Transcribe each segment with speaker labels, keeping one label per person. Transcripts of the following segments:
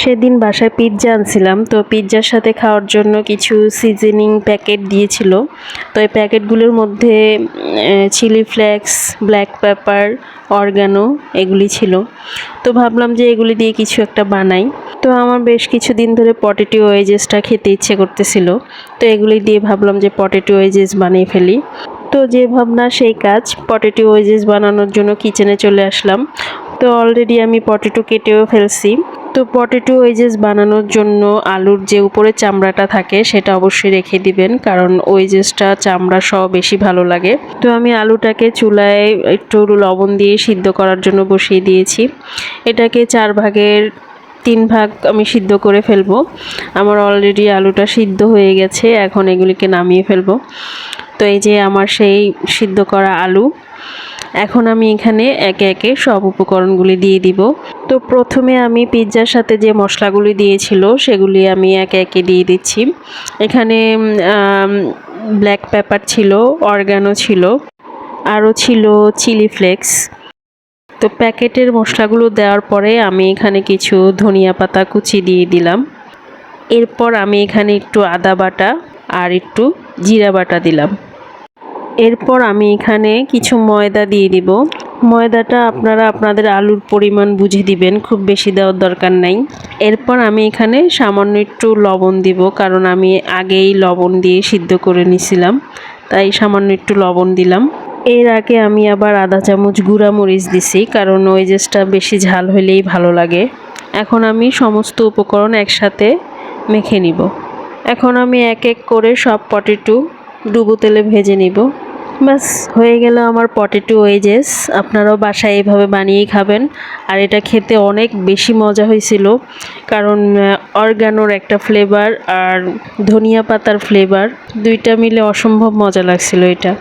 Speaker 1: সেদিন বাসায় পিৎজা আনছিলাম, তো পিৎজার সাথে খাওয়ার জন্য কিছু সিজনিং প্যাকেট দিয়েছিল। তো এই প্যাকেটগুলোর মধ্যে চিলি ফ্লেক্স, ব্ল্যাক পেপার, অরগানো এগুলি ছিল। তো ভাবলাম যে এগুলি দিয়ে কিছু একটা বানাই। তো আমার বেশ কিছুদিন ধরে পটেটো ওয়েজেসটা খেতে ইচ্ছে করতেছিল, তো এগুলি দিয়ে ভাবলাম যে পটেটো ওয়েজেস বানিয়ে ফেলি। তো যে ভাবনা সেই কাজ, পটেটো ওয়েজেস বানানোর জন্য কিচেনে চলে আসলাম। তো অলরেডি আমি পটেটো কেটেও ফেলছি। তো পটেটো ওয়েজেস বানানোর জন্য আলুর যে উপরে চামড়াটা থাকে সেটা অবশ্যই রেখে দিবেন, কারণ ওয়েজেসটা চামড়া সহ বেশি ভালো লাগে। তো আমি আলুটাকে চুলায় একটু লবণ দিয়ে সিদ্ধ করার জন্য বসিয়ে দিয়েছি। এটাকে 4 ভাগের 3 ভাগ আমি সিদ্ধ করে ফেলবো। আমার অলরেডি আলুটা সিদ্ধ হয়ে গেছে, এখন এগুলিকে নামিয়ে ফেলবো। তো এই যে আমার সেই সিদ্ধ করা আলু, এখন আমি এখানে একে একে সব উপকরণগুলি দিয়ে দিব। তো প্রথমে আমি পিৎজার সাথে যে মশলাগুলি দিয়েছিল সেগুলি আমি একে একে দিয়ে দিচ্ছি। এখানে ব্ল্যাক পেপার ছিল, অরগানো ছিল, আরও ছিল চিলি ফ্লেক্স। তো প্যাকেটের মশলাগুলো দেওয়ার পরে আমি এখানে কিছু ধনিয়া পাতা কুচি দিয়ে দিলাম। এরপর আমি এখানে একটু আদা বাটা আর একটু জিরা বাটা দিলাম। এরপর আমি এখানে কিছু ময়দা দিয়ে দিব। ময়দাটা আপনারা আপনাদের আলুর পরিমাণ বুঝে দিবেন, খুব বেশি দেওয়ার দরকার নাই। এরপর আমি এখানে সামান্য একটু লবণ দিব, কারণ আমি আগেই লবণ দিয়ে সিদ্ধ করে নিছিলাম, তাই সামান্য একটু লবণ দিলাম। এর আগে আমি আবার আধা চামচ গুঁড়া মরিচ দিছি, কারণ ওয়েজেসটা বেশি ঝাল হলেই ভালো লাগে। এখন আমি সমস্ত উপকরণ একসাথে মেখে নিব। এখন আমি এক এক করে সব পটেটো ডুবো তেলে ভেজে নিব। বাস হয়ে গেল আমার পটেটো ওয়েজেস। আপনারাও বাসায় এইভাবে বানিয়েই খাবেন। আর এটা খেতে অনেক বেশি মজা হয়েছিল, কারণ অরগানোর একটা ফ্লেভার আর ধনিয়া পাতার ফ্লেভার দুইটা মিলে অসম্ভব মজা লাগছিল এটা।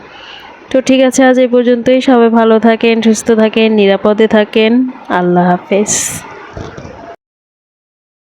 Speaker 1: তো ঠিক আছে, আজ এই পর্যন্তই। সবাই ভালো থাকেন, সুস্থ থাকেন, নিরাপদে থাকেন। আল্লাহ হাফেজ।